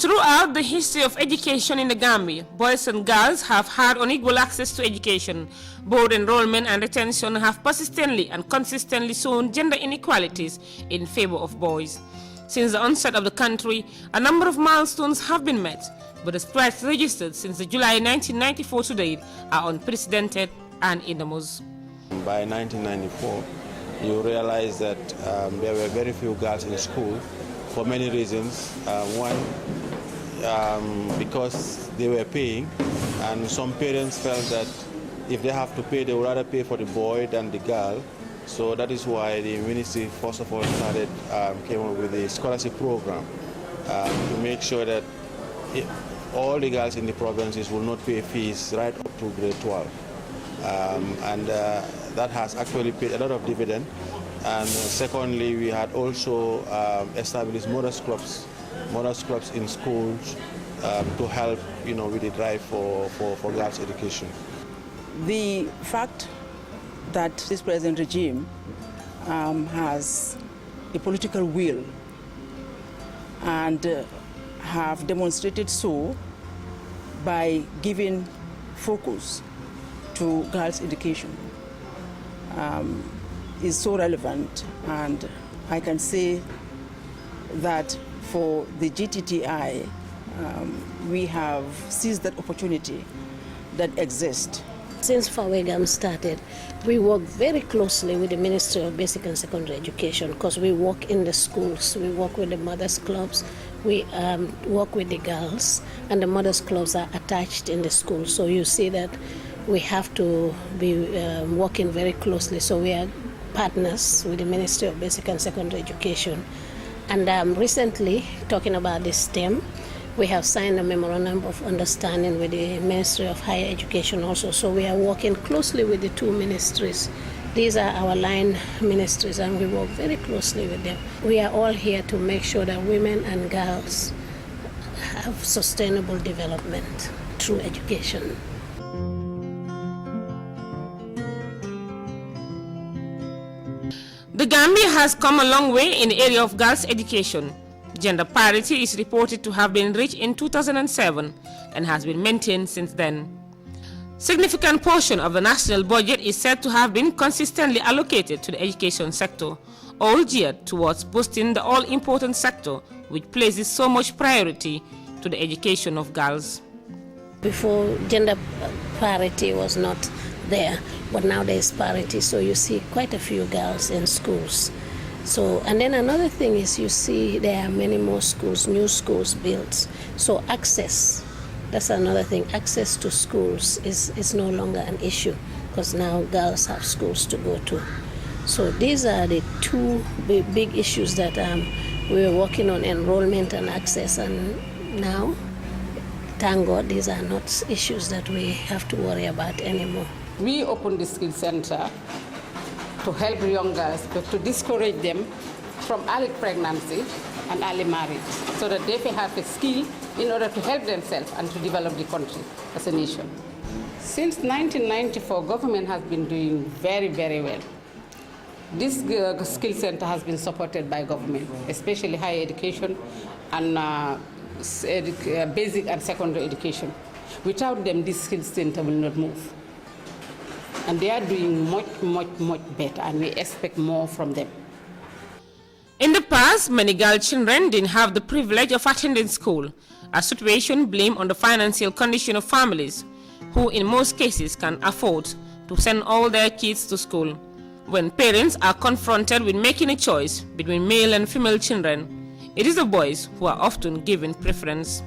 Throughout the history of education in the Gambia, boys and girls have had unequal access to education. Both enrollment and retention have persistently and consistently shown gender inequalities in favor of boys. Since the onset of the country, a number of milestones have been met, but the strides registered since the July 1994 to date are unprecedented and enormous. By 1994, you realize that there were very few girls in school for many reasons. One, because they were paying, and some parents felt that if they have to pay, they would rather pay for the boy than the girl. So that is why the ministry first of all came up with a scholarship program to make sure that all the girls in the provinces will not pay fees right up to grade 12. That has actually paid a lot of dividend. And secondly, we had also established mothers clubs in schools to help, with the drive for girls' education. The fact that this present regime has a political will and have demonstrated so by giving focus to girls' education is so relevant, and I can say that for the GTTI, we have seized that opportunity that exists. Since FAWEGAM started, we work very closely with the Ministry of Basic and Secondary Education because we work in the schools, we work with the mothers' clubs, we work with the girls, and the mothers' clubs are attached in the school. So you see that we have to be working very closely. So we are partners with the Ministry of Basic and Secondary Education. And recently, talking about this STEM, we have signed a memorandum of understanding with the Ministry of Higher Education also. So we are working closely with the two ministries. These are our line ministries, and we work very closely with them. We are all here to make sure that women and girls have sustainable development through education. The Gambia has come a long way in the area of girls' education. Gender parity is reported to have been reached in 2007 and has been maintained since then. Significant portion of the national budget is said to have been consistently allocated to the education sector, all geared towards boosting the all-important sector, which places so much priority to the education of girls. Before, gender parity was not there, but now there is parity, so you see quite a few girls in schools. So, and then another thing is you see there are many more schools, new schools built. So access, that's another thing. Access to schools is no longer an issue because now girls have schools to go to. So these are the two big issues that we were working on, enrollment and access. And now, thank God, these are not issues that we have to worry about anymore. We opened the skill center to help young girls, but to discourage them from early pregnancy and early marriage, so that they may have a skill in order to help themselves and to develop the country as a nation. Since 1994, government has been doing very, very well. This skill center has been supported by government, especially higher education and basic and secondary education. Without them, this skill center will not move. And they are doing much, much, much better, and we expect more from them. In the past, many girl children didn't have the privilege of attending school, a situation blamed on the financial condition of families, who in most cases can afford to send all their kids to school. When parents are confronted with making a choice between male and female children, it is the boys who are often given preference,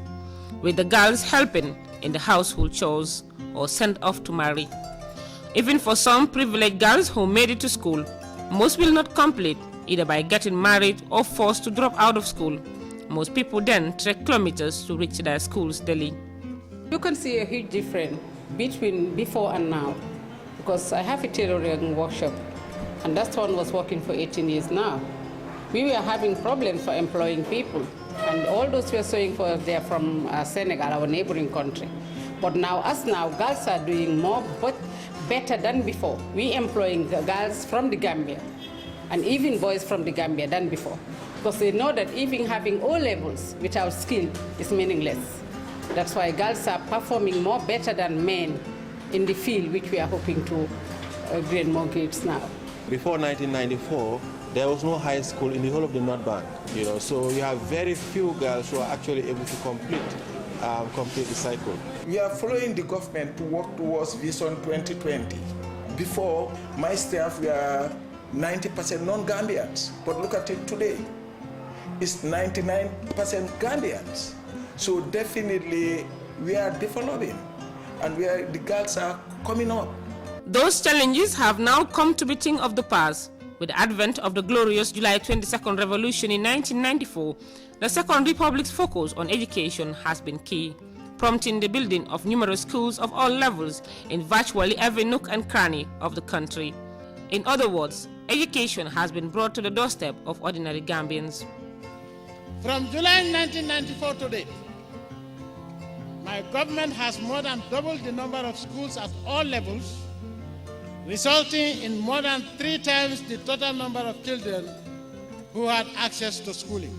with the girls helping in the household chores or sent off to marry. Even for some privileged girls who made it to school, most will not complete, either by getting married or forced to drop out of school. Most people then trek kilometers to reach their schools daily. You can see a huge difference between before and now, because I have a tailoring workshop, and that one was working for 18 years now. We were having problems for employing people, and all those were sewing for they are from Senegal, our neighboring country. But now, girls are doing more, but better than before. We employing the girls from the Gambia, and even boys from the Gambia than before. because they know that even having O levels without skill is meaningless. That's why girls are performing more better than men in the field, which we are hoping to gain more grades now. Before 1994, there was no high school in the whole of the North Band, so you have very few girls who are actually able to complete the cycle. We are following the government to work towards Vision 2020. Before, my staff were 90% non-Gambians, but look at it today. It's 99% Gambians. So definitely we are developing, and the girls are coming up. Those challenges have now come to be thing of the past. With the advent of the glorious July 22nd revolution in 1994, the Second Republic's focus on education has been key, prompting the building of numerous schools of all levels in virtually every nook and cranny of the country. In other words, education has been brought to the doorstep of ordinary Gambians. From July 1994 to date, my government has more than doubled the number of schools at all levels, resulting in more than 3 times the total number of children who had access to schooling.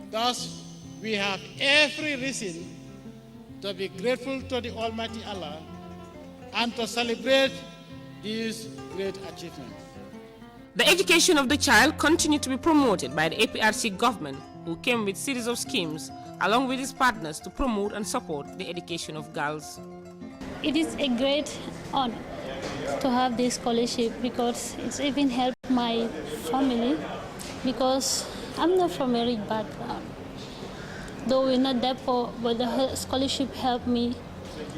Thus, we have every reason to be grateful to the Almighty Allah and to celebrate these great achievements. The education of the child continued to be promoted by the APRC government, who came with a series of schemes along with its partners to promote and support the education of girls. It is a great honor to have this scholarship because it's even helped my family, because I'm not from a rich background. Though we're not that poor, but the scholarship helped me.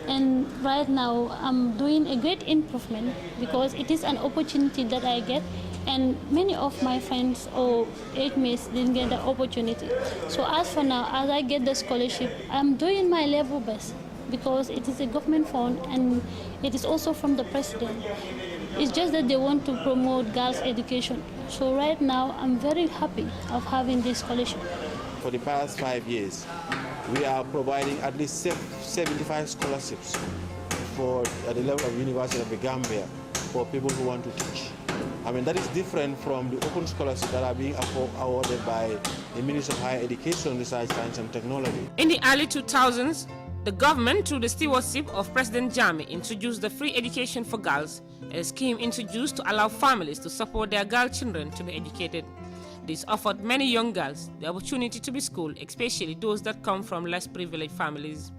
And right now I'm doing a great improvement because it is an opportunity that I get, and many of my friends or age mates didn't get the opportunity. So as for now, as I get the scholarship, I'm doing my level best because it is a government fund and it is also from the president. It's just that they want to promote girls' education. So right now, I'm very happy of having this scholarship. For the past 5 years, we are providing at least 75 scholarships at the level of University of the Gambia for people who want to teach. I mean, that is different from the open scholarships that are being awarded by the Ministry of Higher Education, Research, Science and Technology. In the early 2000s, the government, through the stewardship of President Jammeh, introduced the Free Education for Girls, a scheme introduced to allow families to support their girl children to be educated. This offered many young girls the opportunity to be schooled, especially those that come from less privileged families.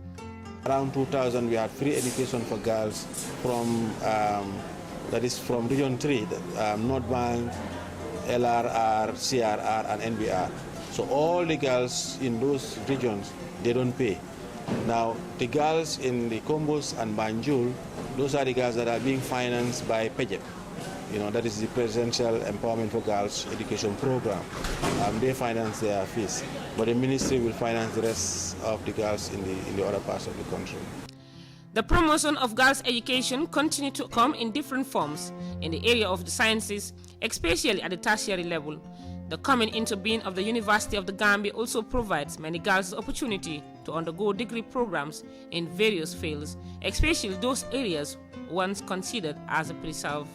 Around 2000, we had free education for girls from from Region 3, North Bank, LRR, CRR, and NBR. So all the girls in those regions, they don't pay. Now, the girls in the Combos and Banjul, those are the girls that are being financed by PEJEP. That is the Presidential Empowerment for Girls Education Program. They finance their fees, but the ministry will finance the rest of the girls in the other parts of the country. The promotion of girls' education continued to come in different forms in the area of the sciences, especially at the tertiary level. The coming into being of the University of the Gambia also provides many girls the opportunity to undergo degree programs in various fields, especially those areas once considered as a preserve.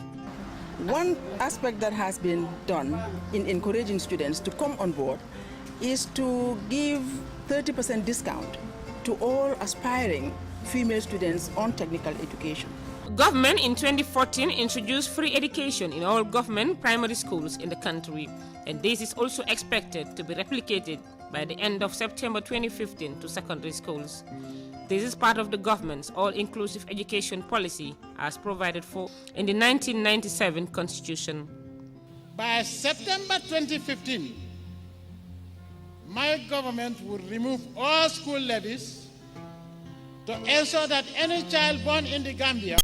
One aspect that has been done in encouraging students to come on board is to give 30% discount to all aspiring female students on technical education. Government in 2014 introduced free education in all government primary schools in the country, and this is also expected to be replicated by the end of September 2015 to secondary schools. This is part of the government's all-inclusive education policy as provided for in the 1997 Constitution. By September 2015, my government will remove all school levies to ensure that any child born in the Gambia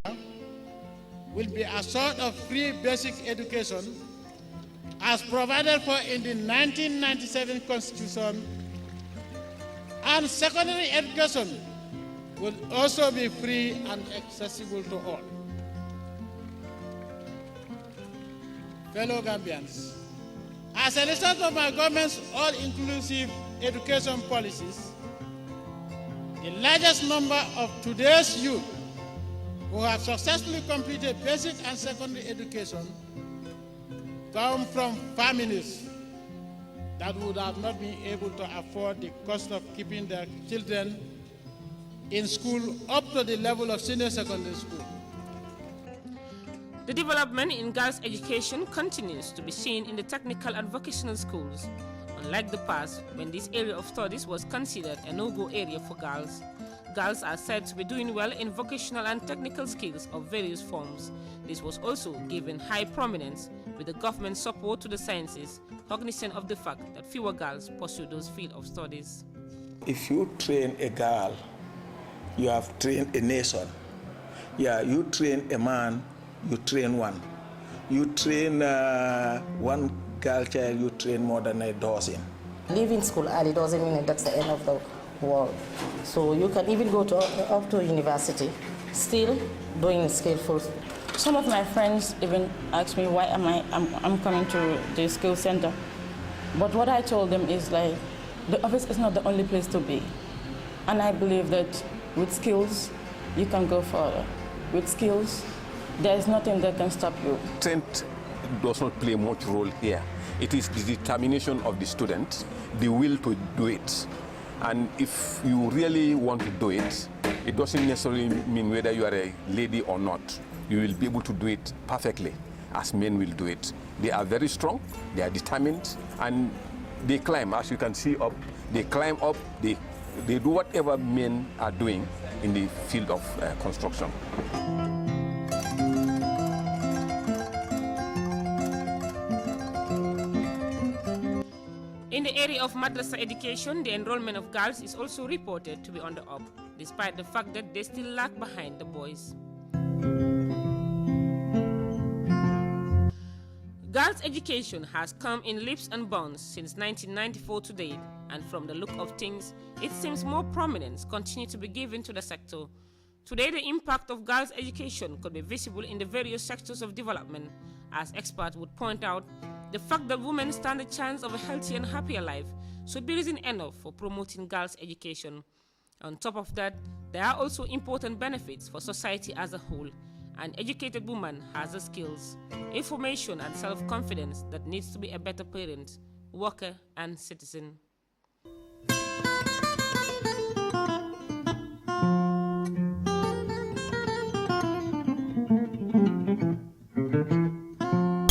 will be assured of free basic education as provided for in the 1997 Constitution, and secondary education will also be free and accessible to all. Fellow Gambians, as a result of my government's all-inclusive education policies, the largest number of today's youth who have successfully completed basic and secondary education come from families that would have not been able to afford the cost of keeping their children in school up to the level of senior secondary school. The development in girls' education continues to be seen in the technical and vocational schools. Unlike the past, when this area of studies was considered a no-go area for girls, girls are said to be doing well in vocational and technical skills of various forms. This was also given high prominence with the government's support to the sciences, cognizant of the fact that fewer girls pursue those fields of studies. If you train a girl, you have trained a nation. Yeah, you train a man, you train one. You train one girl child, you train more than a dozen. Leaving school early doesn't mean that's the end of the world. So you can even go up to university, still doing skillful. Some of my friends even ask me why I'm coming to the skill center. But what I told them is like, the office is not the only place to be. And I believe that with skills, you can go further. With skills, there is nothing that can stop you. Strength does not play much role here. It is the determination of the student, the will to do it. And if you really want to do it, it doesn't necessarily mean whether you are a lady or not. You will be able to do it perfectly, as men will do it. They are very strong, they are determined, and they climb. As you can see up, they climb up, they do whatever men are doing in the field of construction. In the area of madrasa education, the enrollment of girls is also reported to be on the up, despite the fact that they still lag behind the boys. Girls' education has come in leaps and bounds since 1994 to date, and from the look of things, it seems more prominence continue to be given to the sector. Today, the impact of girls' education could be visible in the various sectors of development. As experts would point out, the fact that women stand a chance of a healthy and happier life should be reason enough for promoting girls' education. On top of that, there are also important benefits for society as a whole. An educated woman has the skills, information, and self-confidence that needs to be a better parent, worker, and citizen.